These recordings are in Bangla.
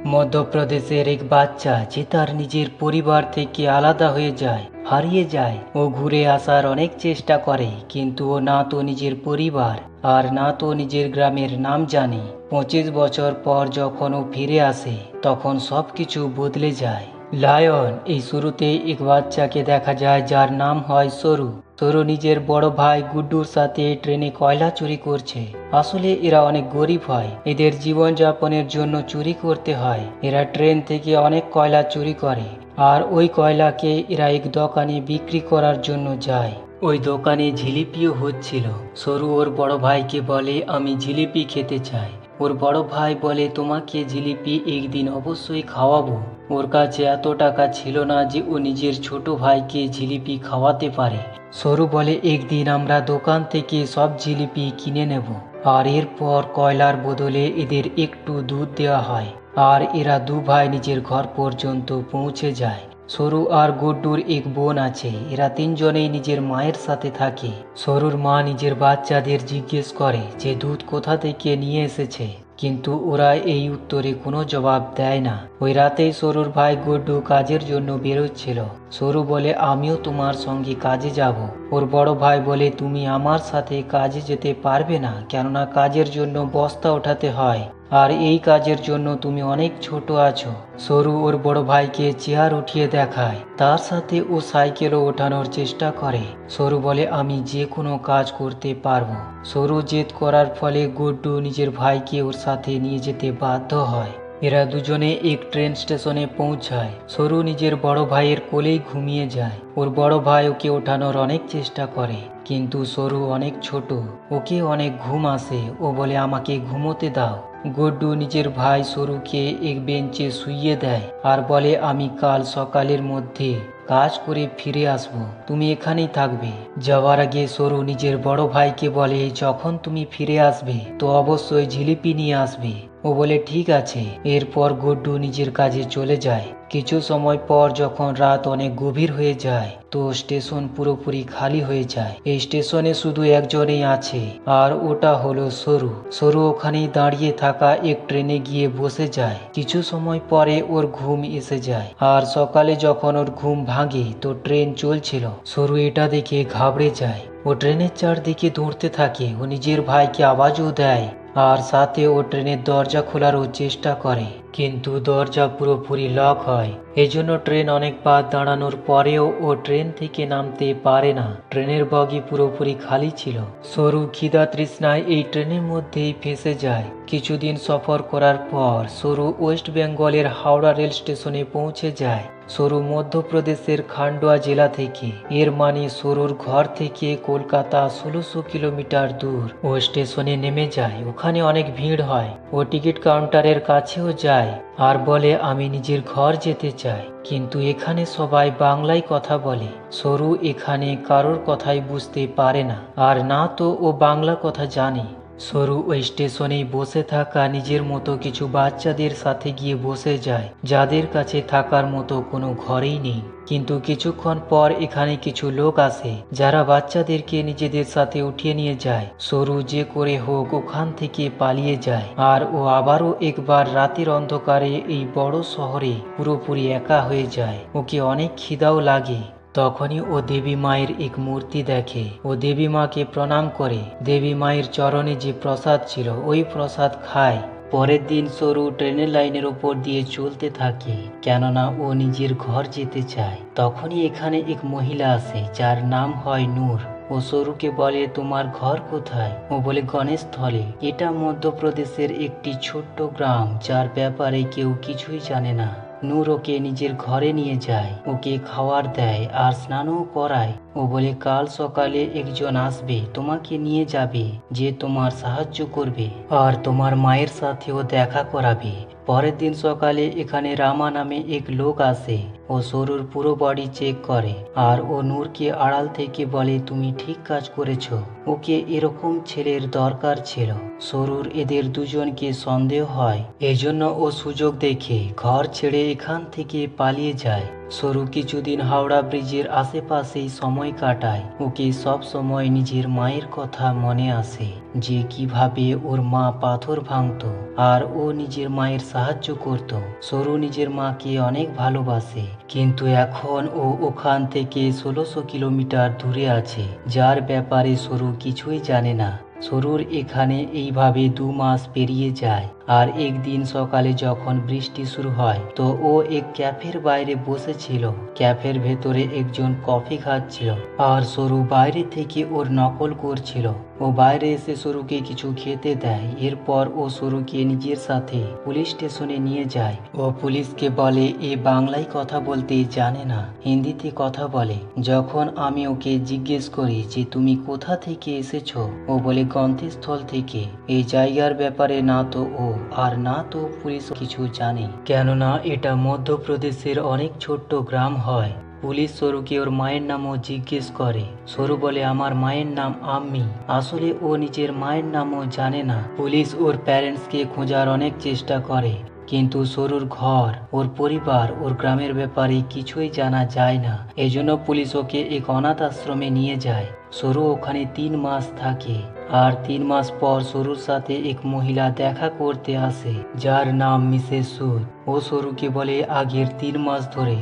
মধ্যপ্রদেশের এক বাচ্চা যে তার নিজের পরিবার থেকে আলাদা হয়ে যায়, হারিয়ে যায়। ও ঘুরে আসার অনেক চেষ্টা করে, কিন্তু ও না তো নিজের পরিবার আর না তো নিজের গ্রামের নাম জানে। 25 বছর পর যখন ও ফিরে আসে, তখন সবকিছু বদলে যায়। লায়ন এই শুরুতে এক বাচ্চাকে দেখা যায় যার নাম হয় সরু। সরু নিজের বড় ভাই গুড্ডুর সাথে ট্রেনে কয়লা চুরি করছে। আসলে এরা অনেক গরিব হয়, এদের জীবনযাপনের জন্য চুরি করতে হয়। এরা ট্রেন থেকে অনেক কয়লা চুরি করে, আর ওই কয়লাকে এরা এক দোকানে বিক্রি করার জন্য যায়। ওই দোকানে জিলিপিও হচ্ছিল। সরু ওর বড় ভাইকে বলে, আমি জিলিপি খেতে চাই। ওর বড় ভাই বলে, তোমাকে জিলিপি একদিন অবশ্যই খাওয়াবো। ওর কাছে এত টাকা ছিল না যে ও নিজের ছোট ভাইকে জিলিপি খাওয়াতে পারে। সরু বলে, একদিন আমরা দোকান থেকে সব জিলিপি কিনে নেব, আর এরপর কয়লার বদলে এদের একটু দুধ দেওয়া হয়, আর এরা দু ভাই নিজের ঘর পর্যন্ত পৌঁছে যায়। সরু আর গুড্ডুর এক বোন আছে, এরা তিনজনেই নিজের মায়ের সাথে থাকে। সরুর মা নিজের বাচ্চাদের জিজ্ঞেস করে যে দুধ কোথা থেকে নিয়ে এসেছে, কিন্তু ওরা এই উত্তরে কোনো জবাব দেয় না। ওই রাতেই সরুর ভাই গুড্ডু কাজের জন্য বেরোচ্ছিল। সরু বলে, আমিও তোমার সঙ্গে কাজে যাব। ওর বড় ভাই বলে, তুমি আমার সাথে কাজে যেতে পারবে না, কেননা কাজের জন্য বস্তা ওঠাতে হয়, আর এই কাজের জন্য তুমি অনেক ছোট আছো। সরু ওর বড় ভাইকে চেয়ার উঠিয়ে দেখায়, তার সাথে ও সাইকেলও ওঠানোর চেষ্টা করে। সরু বলে, আমি যে কোনো কাজ করতে পারবো। সরু জেদ করার ফলে গুড্ডু নিজের ভাইকে ওর সাথে নিয়ে যেতে বাধ্য হয়। এরা দুজনে এক ট্রেন স্টেশনে পৌঁছায়। সরু নিজের বড় ভাইয়ের কোলেই ঘুমিয়ে যায়। ওর বড় ভাই ওকে ওঠানোর অনেক চেষ্টা করে, কিন্তু সরু অনেক ছোট, ওকে অনেক ঘুম আসে। ও বলে, আমাকে ঘুমোতে দাও। গুড্ডু নিজের ভাই সরুকে এক বেঞ্চে শুইয়ে দেয় আর বলে, আমি কাল সকালের মধ্যে কাজ করে ফিরে আসবো, তুমি এখানেই থাকবে। যাওয়ার আগে সরু নিজের বড় ভাইকে বলে, যখন তুমি ফিরে আসবে তো অবশ্যই জিলিপি নিয়ে আসবে। ও বলে, ঠিক আছে। এরপর গুড্ডু নিজের কাজে চলে যায়। কিছু সময় পর যখন রাত অনেক গভীর হয়ে যায়, তো স্টেশন পুরোপুরি খালি হয়ে যায়। এই স্টেশনে শুধু একজনই আছে, আর ওটা হলো সরু। সরু ওখানেই দাঁড়িয়ে থাকা এক ট্রেনে গিয়ে বসে যায়। কিছু সময় পরে ওর ঘুম এসে যায়, আর সকালে যখন ওর ঘুম ভাঙে তো ট্রেন চলছিল। সরু এটা দেখে ঘাবড়ে যায়। ও ট্রেনের চারদিকে দৌড়তে থাকে। ও নিজের ভাইকে আওয়াজও দেয়, আর সাথে ও ট্রেনের দরজা খোলারও চেষ্টা করে, কিন্তু দরজা পুরোপুরি লক হয়। এজন্য ট্রেন অনেকবার দাঁড়ানোর পরেও ও ট্রেন থেকে নামতে পারে না। ট্রেনের বগি পুরোপুরি খালি ছিল। সরু খিদা তৃষ্ণায় এই ট্রেনের মধ্যেই ফেঁসে যায়। কিছুদিন সফর করার পর সরু ওয়েস্ট বেঙ্গলের হাওড়া রেল স্টেশনে পৌঁছে যায়। সরু মধ্যপ্রদেশের খান্ডোয়া জেলা থেকে, এর মানে সরুর ঘর থেকে কলকাতা 1600 কিলোমিটার দূর। ও স্টেশনে নেমে যায়। ওখানে অনেক ভিড় হয়। ও টিকিট কাউন্টারের কাছেও যায় আর বলে, আমি নিজের ঘর যেতে চাই, কিন্তু এখানে সবাই বাংলায় কথা বলে। সরু এখানে কারোর কথাই বুঝতে পারে না, আর না তো ও বাংলা কথা জানে। সরু ওই স্টেশনেই বসে থাকা নিজের মতো কিছু বাচ্চাদের সাথে গিয়ে বসে যায়, যাদের কাছে থাকার মতো কোনো ঘরেই নেই। কিন্তু কিছুক্ষণ পর এখানে কিছু লোক আসে, যারা বাচ্চাদেরকে নিজেদের সাথে উঠিয়ে নিয়ে যায়। সরু যে করে হোক ওখান থেকে পালিয়ে যায়, আর ও আবারও একবার রাতের অন্ধকারে এই বড় শহরে পুরোপুরি একা হয়ে যায়। ওকে অনেক খিদাও লাগে। তখনই ও দেবী মায়ের এক মূর্তি দেখে। ও দেবী মাকে প্রণাম করে। দেবী মায়ের চরণে যে প্রসাদ ছিল ওই প্রসাদ খায়। পরের দিন সরু ট্রেনের লাইনের উপর দিয়ে চলতে থাকে, কেননা ও নিজের ঘর যেতে চায়। তখনই এখানে এক মহিলা আসে, যার নাম হয় নূর। ও সরুকে বলে, তোমার ঘর কোথায়? ও বলে, গণেশস্থলে। এটা মধ্যপ্রদেশের একটি ছোট্ট গ্রাম, যার ব্যাপারে কেউ কিছুই জানে না। নূর ওকে নিজের ঘরে নিয়ে যায়, ওকে খাবার দেয় আর স্নানও করায়। ও বলে, কাল সকালে একজন আসবে, তোমাকে নিয়ে যাবে, যে তোমার সাহায্য করবে আর তোমার মায়ের সাথেও দেখা করাবে। পরের দিন সকালে এখানে রামা নামে এক লোক আসে। ও সরুর পুরো বডি চেক করে, আর ও নূরকে আড়াল থেকে বলে, তুমি ঠিক কাজ করেছ, ওকে এরকম ছেলের দরকার ছিল। সরুর এদের দুজনকে সন্দেহ হয়, এজন্য ও সুযোগ দেখে ঘর ছেড়ে এখান থেকে পালিয়ে যায়। সরু কিছুদিন হাওড়া ব্রিজের আশেপাশেই সময় কাটায়। ওকে সব সময় নিজের মায়ের কথা মনে আসে, যে কিভাবে ওর মা পাথর ভাঙতো আর ও নিজের মায়ের সাহায্য করত। সরু নিজের মাকে অনেক ভালোবাসে, কিন্তু এখন ও ওখান থেকে 1600 কিলোমিটার দূরে আছে, যার ব্যাপারে সরু কিছুই জানে না। সরুর এখানে এইভাবে 2 মাস পেরিয়ে যায়। আর একদিন সকালে যখন বৃষ্টি শুরু হয়, তো ও এক ক্যাফের বাইরে বসেছিল। ক্যাফের ভেতরে একজন কফি খাচ্ছিল, আর সরু বাইরে থেকে ওর নকল করছিল। ও বাইরে এসে সরুকে কিছু খেতে দেয়। এরপর ও সরুকে নিজের সাথে পুলিশ স্টেশনে নিয়ে যায়। ও পুলিশকে বলে এ বাংলায় কথা বলতে জানে না, হিন্দিতে কথা বলে। যখন আমি ওকে জিজ্ঞেস করি যে তুমি কোথা থেকে এসেছো, ও বলে গন্তব্যস্থল থেকে। এই জায়গার ব্যাপারে না তো ও আর না তো পুলিশ কিছু জানে, কেননা এটা মধ্যপ্রদেশের অনেক ছোট্ট গ্রাম হয়। পুলিশ সরুকে ওর মায়ের নামও জিজ্ঞেস করে। সরু বলে আমার মায়ের নাম আম্মি। আসলে ও নিজের মায়ের নামও জানে না। পুলিশ ওর প্যারেন্টসকে খোঁজার অনেক চেষ্টা করে, কিন্তু সরুর ঘর, ওর পরিবার, ওর গ্রামের ব্যাপারে কিছুই জানা যায় না। এজন্য পুলিশ ওকে এক অনাথ আশ্রমে নিয়ে যায়। সরু ওখানে 3 মাস থাকে। আর 3 মাস পর সরুর সাথে এক মহিলা দেখা করতে আসে, যার নাম মিসেস সুদ। ও সরুকে বলে আগের 3 মাস ধরে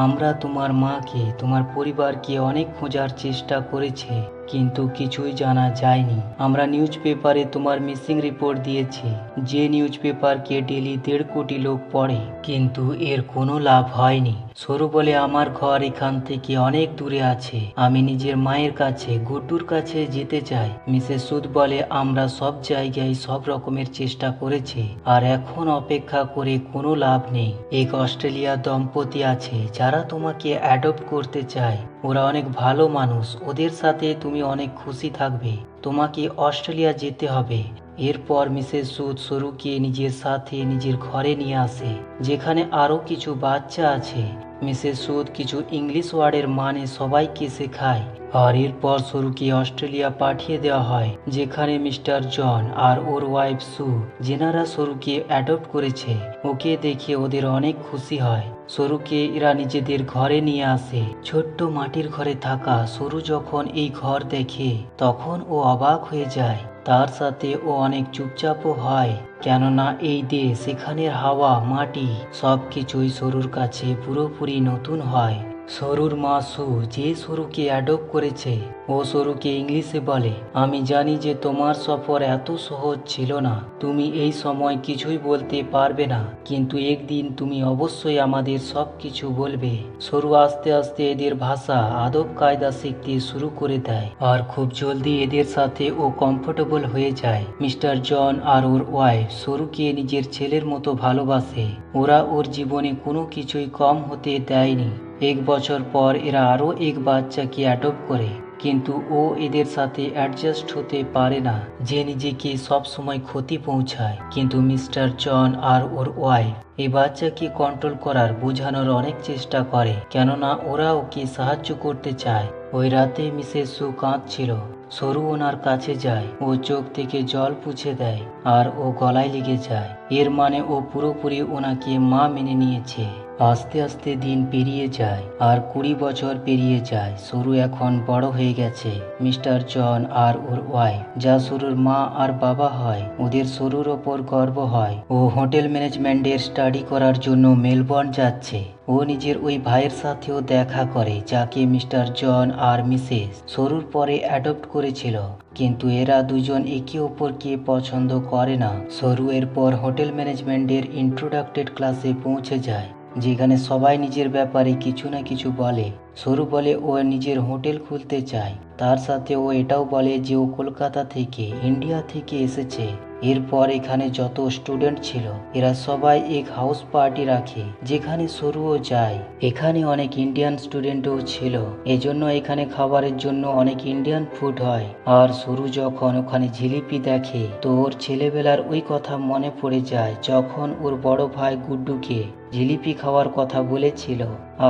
আমরা তোমার মাকে, তোমার পরিবারকে অনেক খোঁজার চেষ্টা করেছি, কিন্তু কিছুই জানা যায়নি। আমরা নিউজ পেপারে তোমার মিসিং রিপোর্ট দিয়েছি, যে নিউজ পেপারকে ডেলি 1.5 কোটি লোক পড়ে, কিন্তু এর কোনো লাভ হয়নি। সরু বলে আমার ঘর এখান থেকে অনেক দূরে আছে, আমি নিজের মায়ের কাছে, গুড্ডুর কাছে যেতে চাই। মিসেস সুদ বলে আমরা সব জায়গায় সব রকমের চেষ্টা করেছি, আর এখন অপেক্ষা করে কোনো লাভ নেই। এক অস্ট্রেলিয়া দম্পতি আছে যারা তোমাকে অ্যাডপ্ট করতে চায়। ওরা অনেক ভালো মানুষ, ওদের সাথে তুমি অনেক খুশি থাকবে। তোমাকে অস্ট্রেলিয়া যেতে হবে। এরপর মিসেস সুদ সরুকে নিজের সাথে নিজের ঘরে নিয়ে আসে, যেখানে আরো কিছু বাচ্চা আছে। মিসেস সুদ কিছু ইংলিশ ওয়ার্ডের মানে সবাইকে শেখায়। আর এরপর সরুকে অস্ট্রেলিয়া পাঠিয়ে দেওয়া হয়, যেখানে মিস্টার জন আর ওর ওয়াইফ সু, যেনারা সরুকে অ্যাডপ্ট করেছে, ওকে দেখে ওদের অনেক খুশি হয়। সরুকে এরা নিজেদের ঘরে নিয়ে আসে। ছোট্ট মাটির ঘরে থাকা সরু যখন এই ঘর দেখে, তখন ও অবাক হয়ে যায়। তার সাথে ও অনেক চুপচাপও হয়, কেননা এই দেশ, এখানের হাওয়া, মাটি সবকিছুই সরুর কাছে পুরোপুরি নতুন হয়। সরুর মা সু, যে সরুকে অ্যাডপ্ট করেছে, ও সরুকে ইংলিশে বলে আমি জানি যে তোমার সফর এত সহজ ছিল না, তুমি এই সময় কিছুই বলতে পারবে না, কিন্তু একদিন তুমি অবশ্যই আমাদের সব কিছু বলবে। সরু আস্তে আস্তে এদের ভাষা, আদব কায়দা শিখতে শুরু করে দেয়, আর খুব জলদি এদের সাথে ও কমফোর্টেবল হয়ে যায়। মিস্টার জন আর ওর ওয়াইফ সরুকে নিজের ছেলের মতো ভালোবাসে। ওরা ওর জীবনে কোনো কিছুই কম হতে দেয়নি। 1 বছর পর এরা আরো এক বাচ্চাকে অ্যাডপ্ট করে, কিন্তু ও এদের সাথে অ্যাডজাস্ট হতে পারে না, যে নিজেকে সব সময় ক্ষতি পৌঁছায়। কিন্তু মিস্টার জন আর ওর ওয়াইফ এই বাচ্চাকে কন্ট্রোল করার, বোঝানোর অনেক চেষ্টা করে, কেননা ওরা ওকে সাহায্য করতে চায়। ওই রাতে মিসেস সু কাঁদছিল। সরু ওনার কাছে যায়, ও চোখ থেকে জল পুছে দেয়, আর ও গলায় লেগে যায়। এর মানে ও পুরোপুরি ওনাকে মা মেনে নিয়েছে। আস্তে আস্তে দিন পেরিয়ে যায়, আর 20 বছর পেরিয়ে যায়। সরু এখন বড় হয়ে গেছে। মিস্টার জন আর ওর ওয়াইফ, যা সরুর মা আর বাবা হয়, ওদের সরুর ওপর গর্ব হয়। ও হোটেল ম্যানেজমেন্টের স্টাডি করার জন্য মেলবোর্ন যাচ্ছে। ও নিজের ওই ভাইয়ের সাথেও দেখা করে, যাকে মিস্টার জন আর মিসেস সরুর পরে অ্যাডপ্ট করেছিল, কিন্তু এরা দুজন একে অপরকে পছন্দ করে না। সরু এরপর হোটেল ম্যানেজমেন্টের ইন্ট্রোডাক্টেড ক্লাসে পৌঁছে যায়, যেখানে সবাই নিজের ব্যাপারে কিছু না কিছু বলে। সরু বলে ও নিজের হোটেল খুলতে চায়। তার সাথে ও এটাও বলে যে ও কলকাতা থেকে, ইন্ডিয়া থেকে এসেছে। এরপর এখানে যত স্টুডেন্ট ছিল, এরা সবাই এক হাউস পার্টি রাখে, যেখানে সরুও যায়। এখানে অনেক ইন্ডিয়ান স্টুডেন্টও ছিল, এজন্য এখানে খাবারের জন্য অনেক ইন্ডিয়ান ফুড হয়। আর সরু যখন ওখানে জিলিপি দেখে, তো ওর ছেলেবেলার ওই কথা মনে পড়ে যায়, যখন ওর বড় ভাই গুড্ডুকে জিলিপি খাওয়ার কথা বলেছিল।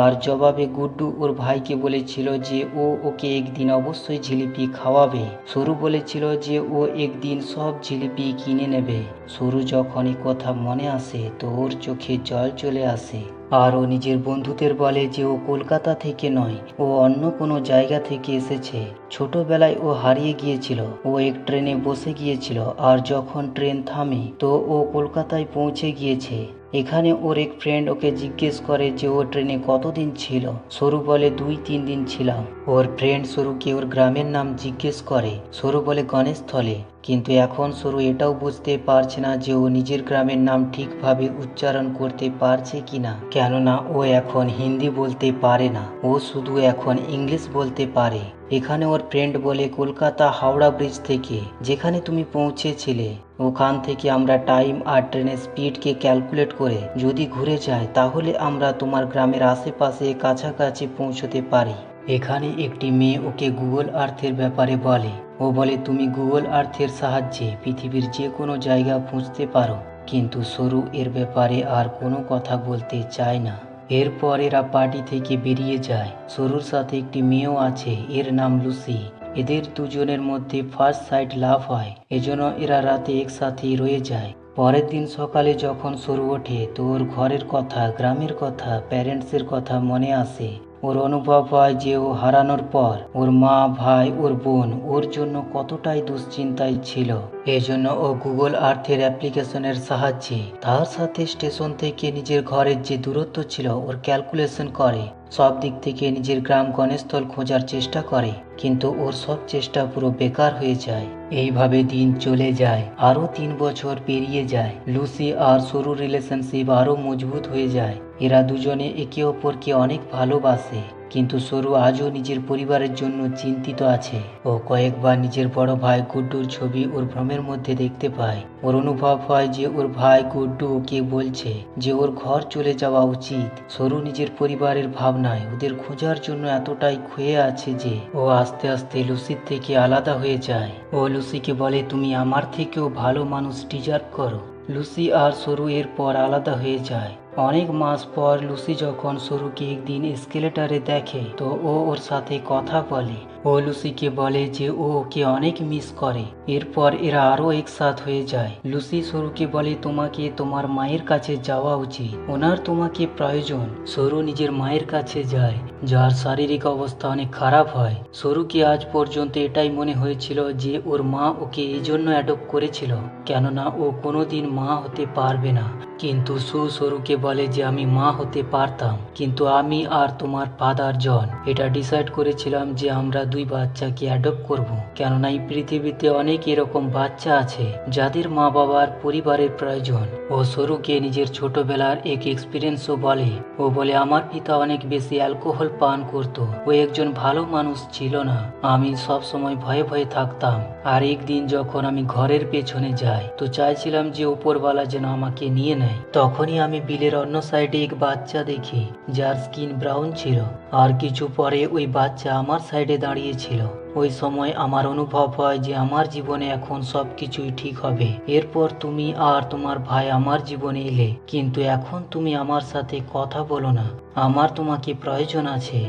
আর জবাবে গুড্ডু ওর ভাইকে বলেছিল যে ও ওকে একদিন অবশ্যই জিলিপি খাওয়াবে। সরু বলেছিল যে ও একদিন সব জিলিপি কিনে নেবে। সরু যখন এই কথা মনে আসে তো ওর চোখে জল চলে আসে। আর ও নিজের বন্ধুদের বলে যে ও কলকাতা থেকে নয়, ও অন্য কোনো জায়গা থেকে এসেছে। ছোটবেলায় ও হারিয়ে গিয়েছিল। ও এক ট্রেনে বসে গিয়েছিল, আর যখন ট্রেন থামে তো ও কলকাতায় পৌঁছে গিয়েছে। এখানে ওর এক ফ্রেন্ড ওকে জিজ্ঞেস করে যে ও ট্রেনে কতদিন ছিল। সরু বলে 2-3 দিন ছিলাম। ওর ফ্রেন্ড সরুকে ওর গ্রামের নাম জিজ্ঞেস করে। সরু বলে গণেশস্থলে। কিন্তু এখন সরু এটাও বুঝতে পারছে না যে ও নিজের গ্রামের নাম ঠিকভাবে উচ্চারণ করতে পারছে কিনা, কেননা ও এখন হিন্দি বলতে পারে না, ও শুধু এখন ইংলিশ বলতে পারে। এখানে ওর ফ্রেন্ড বলে কলকাতা হাওড়া ব্রিজ থেকে যেখানে তুমি পৌঁছেছিলে ওখান থেকে আমরা টাইম আর ট্রেনের স্পিডকে ক্যালকুলেট করে যদি ঘুরে যাই তাহলে আমরা তোমার গ্রামের আশেপাশে কাছাকাছি পৌঁছতে পারি। এখানে একটি মেয়ে ওকে গুগল আর্থের ব্যাপারে বলে। ও বলে তুমি গুগল আর্থের সাহায্যে পৃথিবীর যে কোনো জায়গা খুঁজতে পারো। কিন্তু সরু এর ব্যাপারে আর কোনো কথা বলতে চায় না। এরপর এরা পার্টি থেকে বেরিয়ে যায়। সরুর সাথে একটি মেয়েও আছে, এর নাম লুসি। এদের দুজনের মধ্যে ফার্স্ট সাইট লাভ হয়, এজন্য এরা রাতে একসাথেই রয়ে যায়। পরের দিন সকালে যখন সরু ওঠে তো ওর ঘরের কথা, গ্রামের কথা, প্যারেন্টসের কথা মনে আসে। ওর অনুভব হয় যে ও হারানোর পর ওর মা, ভাই, ওর বোন ওর জন্য কতটাই দুশ্চিন্তায় ছিল। এজন্য ও গুগল আর্থের অ্যাপ্লিকেশনের সাহায্যে তার সাথে স্টেশন থেকে নিজের ঘরের যে দূরত্ব ছিল ওর ক্যালকুলেশন করে। সব দিক থেকে নিজের গ্রাম গণেশস্থল খোঁজার চেষ্টা করে, কিন্তু ওর সব চেষ্টা পুরো বেকার হয়ে যায়। এইভাবে দিন চলে যায়, আরো 3 বছর পেরিয়ে যায়। লুসি আর সরুর রিলেশনশিপ আরো মজবুত হয়ে যায়। এরা দুজনে একে অপরকে অনেক ভালোবাসে, কিন্তু সরু আজও নিজের পরিবারের জন্য চিন্তিত আছে। ও কয়েকবার নিজের বড় ভাই গুড্ডুর ছবি ওর ভ্রমের মধ্যে দেখতে পায়। ওর অনুভব হয় যে ওর ভাই গুড্ডু ওকে বলছে যে ওর ঘর চলে যাওয়া উচিত। সরু নিজের পরিবারের ভাবনায় ওদের খোঁজার জন্য এতটাই ক্ষয়ে আছে যে ও আস্তে আস্তে লুসির থেকে আলাদা হয়ে যায়। ও লুসিকে বলে তুমি আমার থেকেও ভালো মানুষ ডিজার্ভ করো। লুসি আর সরু এরপর আলাদা হয়ে যায়। অনেক মাস পর লুসি যখন সরুকে একদিন এসকেলেটারে দেখে তো ও ওর সাথে কথা বলে। ও লুসিকে বলে যে ও ওকে অনেক মিস করে। এরপর এরা আরো একসাথ হয়ে যায়। লুসি সরুকে বলে তোমাকে তোমার মায়ের কাছে যাওয়া উচিত, ওনার তোমাকে প্রয়োজন। সরু নিজের মায়ের কাছে যায়, যার শারীরিক অবস্থা অনেক খারাপ হয়। সরুকে আজ পর্যন্ত এটাই মনে হয়েছিল যে ওর মা ওকে এই জন্য অ্যাডপ্ট করেছিল কেননা ও কোনোদিন মা হতে পারবে না। কিন্তু সরুকে বলে যে আমি মা হতে পারতাম, কিন্তু আমি আর তোমার ফাদার জন এটা ডিসাইড করেছিলাম যে আমরা 2 বাচ্চাকে অ্যাডপ্ট করব, কেননা এই পৃথিবীতে অনেক এরকম বাচ্চা আছে যাদের মা বাবার পরিবারের প্রয়োজন। ও সরুকে নিজের ছোটবেলার এক এক্সপিরিয়েন্সও বলে। ও বলে আমার পিতা অনেক বেশি অ্যালকোহল পান করত, ও একজন ভালো মানুষ ছিল না। আমি সব সময় ভয়ে ভয়ে থাকতাম। আর একদিন যখন আমি ঘরের পেছনে যাই তো চাইছিলাম যে উপরওয়ালা যেন আমাকে নিয়ে নেয়। তখনই আমি বিলের অন্য সাইডে এক বাচ্চা দেখি যার স্কিন ব্রাউন ছিল। আর কিছু পরে ওই বাচ্চা আমার সাইডে দাঁড়িয়ে ছিল। ওই সময় আমার অনুভব হয় যে আমার জীবনে এখন সবকিছুই ঠিক হবে। এরপর তুমি আর তোমার ভাই আমার জীবনে এলে, কিন্তু এখন তুমি আমার সাথে কথা বলো না, আমার তোমাকে প্রয়োজন আছে।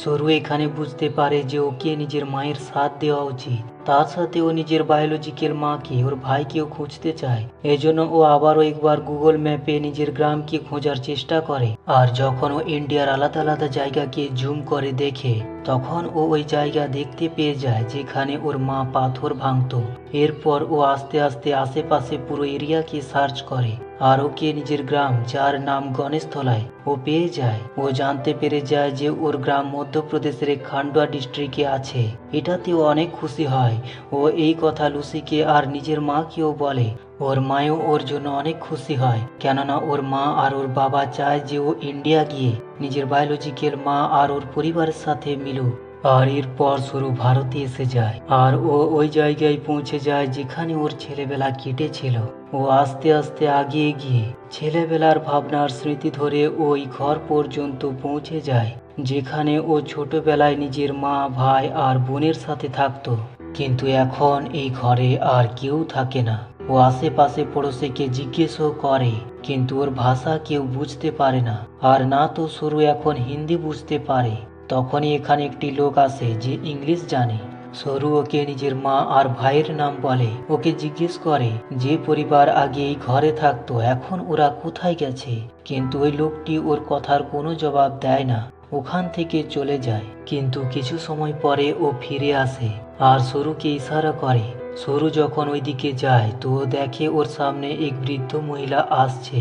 সরু এখানে বুঝতে পারে যে ওকে নিজের মায়ের সাথ দেওয়া উচিত। তার সাথে ও নিজের বায়োলজিক্যাল মাকে, ওর ভাইকেও খুঁজতে চায়। এজন্য ও আবারও একবার গুগল ম্যাপে নিজের গ্রামকে খোঁজার চেষ্টা করে। আর যখন ও ইন্ডিয়ার আলাদা আলাদা জায়গাকে জুম করে দেখে তখন ও ওই জায়গা দেখতে পেয়ে যায় যেখানে ওর মা পাথর ভাঙতো। এরপর ও আস্তে আস্তে আশেপাশে পুরো এরিয়াকে সার্চ করে আর ওকে নিজের গ্রাম, যার নাম গণেশতলায়, ও পেয়ে যায়। ও জানতে পেরে যায় যে ওর গ্রাম মধ্যপ্রদেশের খান্ডোয়া ডিস্ট্রিক্টে আছে। এটাতে ও অনেক খুশি হয়। ও এই কথা লুসিকে আর নিজের মাকেও বলে। ওর মায়ও ওর জন্য অনেক খুশি হয়, কেননা ওর মা আর ওর বাবা চায় যে ও ইন্ডিয়া গিয়ে নিজের বায়োলজিক্যাল মা আর ওর পরিবারের সাথে মিলুক। আর এরপর সরু ভারতে এসে যায় আর ও ওই জায়গায় পৌঁছে যায় যেখানে ওর ছেলেবেলা কেটেছিল। ও আস্তে আস্তে আগিয়ে গিয়ে ছেলেবেলার ভাবনার স্মৃতি ধরে ওই ঘর পর্যন্ত পৌঁছে যায় যেখানে ও ছোটবেলায় নিজের মা, ভাই আর বোনের সাথে থাকতো। কিন্তু এখন এই ঘরে আর কেউ থাকে না। ও আশেপাশে পড়োশিকে জিজ্ঞেসও করে কিন্তু ওর ভাষা কেউ বুঝতে পারে না, আর না তো সরু এখন হিন্দি বুঝতে পারে। তখনই এখানে একটি লোক আসে যে ইংলিশ জানে। সরু ওকে নিজের মা আর ভাইয়ের নাম বলে। ওকে জিজ্ঞেস করে যে পরিবার আগে এই ঘরে থাকতো এখন ওরা কোথায় গেছে, কিন্তু ওই লোকটি ওর কথার কোনো জবাব দেয় না, ওখান থেকে চলে যায়। কিন্তু কিছু সময় পরে ও ফিরে আসে আর সরুকে ইশারা করে। সরু যখন ওইদিকে যায় তো দেখে ওর সামনে এক বৃদ্ধ মহিলা আসছে,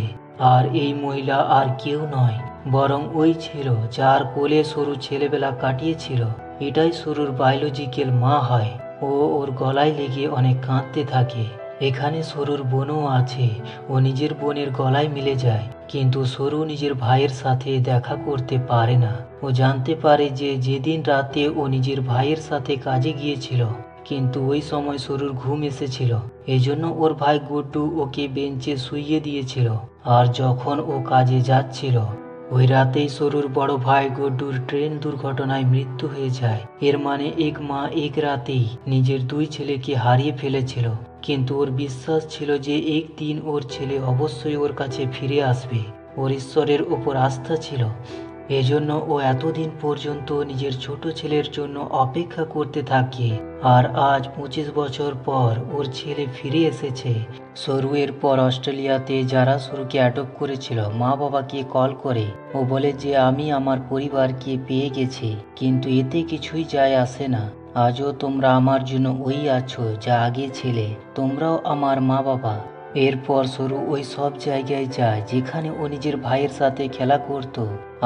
আর এই মহিলা আর কেউ নয় বরং ওই ছিল যার কোলে সরু ছেলেবেলা কাটিয়েছিল। এটাই সরুর বায়োলজিক্যাল মা হয়। ও ওর গলায় লেগে অনেক কাঁদতে থাকে। এখানে সরুর বোনও আছে। ও নিজের বোনের গলায় মিলে যায়, কিন্তু সরু নিজের ভাইয়ের সাথে দেখা করতে পারে না। ও জানতে পারে যে যেদিন রাতে ও নিজের ভাইয়ের সাথে কাজে গিয়েছিল, কিন্তু ওই সময় সরুর ঘুম এসেছিল, এজন্য ওর ভাই গুড্ডু ওকে বেঞ্চে শুইয়ে দিয়েছিল। আর যখন ও কাজে যাচ্ছিল ওই রাতেই সরুর বড় ভাই গুড্ডুর ট্রেন দুর্ঘটনায় মৃত্যু হয়ে যায়। এর মানে এক মা এক রাতেই নিজের দুই ছেলেকে হারিয়ে ফেলেছিল, কিন্তু ওর বিশ্বাস ছিল যে একদিন ওর ছেলে অবশ্যই ওর কাছে ফিরে আসবে। ওর ঈশ্বরের ওপর আস্থা ছিল, এজন্য ও এতদিন পর্যন্ত নিজের ছোট ছেলের জন্য অপেক্ষা করতে থাকে। আর আজ 25 বছর পর ওর ছেলে ফিরে এসেছে। সরু এর পর অস্ট্রেলিয়াতে যারা সরুকে অ্যাডপ্ট করেছিল মা বাবাকে কল করে ও বলে যে আমি আমার পরিবারকে পেয়ে গেছি, কিন্তু এতে কিছুই যায় আসে না। আজও তোমরা আমার জন্য ওই আছো যা আগে ছিলে, তোমরাও আমার মা বাবা। এরপর সরু ওই সব জায়গায় যায় যেখানে ও নিজের ভাইয়ের সাথে খেলা করত,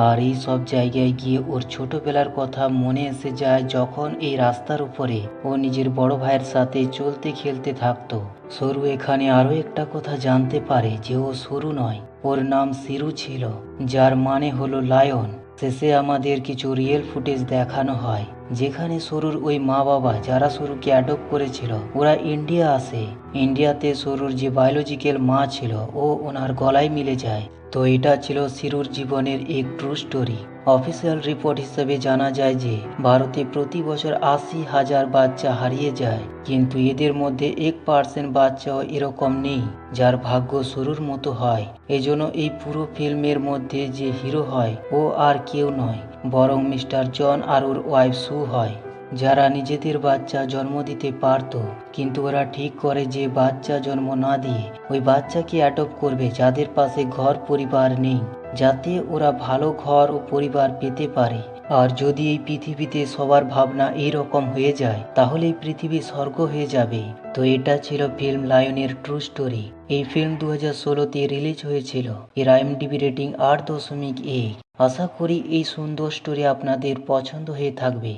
আর এই সব জায়গায় গিয়ে ওর ছোটবেলার কথা মনে এসে যায় যখন এই রাস্তার উপরে ও নিজের বড় ভাইয়ের সাথে চলতে খেলতে থাকতো। সরু এখানে আরো একটা কথা জানতে পারে যে ও সরু নয়, ওর নাম সিরু ছিল, যার মানে হলো লায়ন। শেষে আমাদের কিছু রিয়েল ফুটেজ দেখানো হয় যেখানে সরুর ওই মা বাবা যারা সরুকে অ্যাডপ্ট করেছিল ওরা ইন্ডিয়া আসে। ইন্ডিয়াতে সরুর যে বায়োলজিক্যাল মা ছিল ও ওনার গলায় মিলে যায়। তো এটা ছিল সিরুর জীবনের এক ট্রু স্টোরি। অফিসিয়াল রিপোর্ট হিসেবে জানা যায় যে ভারতে প্রতি বছর 80,000 বাচ্চা হারিয়ে যায়, কিন্তু এদের মধ্যে 1% বাচ্চাও এরকম নেই যার ভাগ্য সরুর মতো হয়। এজন্য এই পুরো ফিল্মের মধ্যে যে হিরো হয় ও আর কেউ নয় বরং মিস্টার জন আর ওর ওয়াইফ সু হয়, যারা নিজেদের বাচ্চা জন্ম দিতে পারত, কিন্তু ওরা ঠিক করে যে বাচ্চা জন্ম না দিয়ে ওই বাচ্চাকে অ্যাডপ্ট করবে যাদের পাশে ঘর পরিবার নেই, যাতে ওরা ভালো ঘর ও পরিবার পেতে পারে। আর যদি এই পৃথিবীতে সবার ভাবনা এই রকম হয়ে যায় তাহলে এই পৃথিবী স্বর্গ হয়ে যাবে। তো এটা ছিল ফিল্ম লায়নের ট্রু স্টোরি। এই ফিল্ম 2016-তে রিলিজ হয়েছিল। এর IMDb রেটিং 8.1। আশা করি এই সুন্দর স্টোরি আপনাদের পছন্দ হয়ে থাকবে।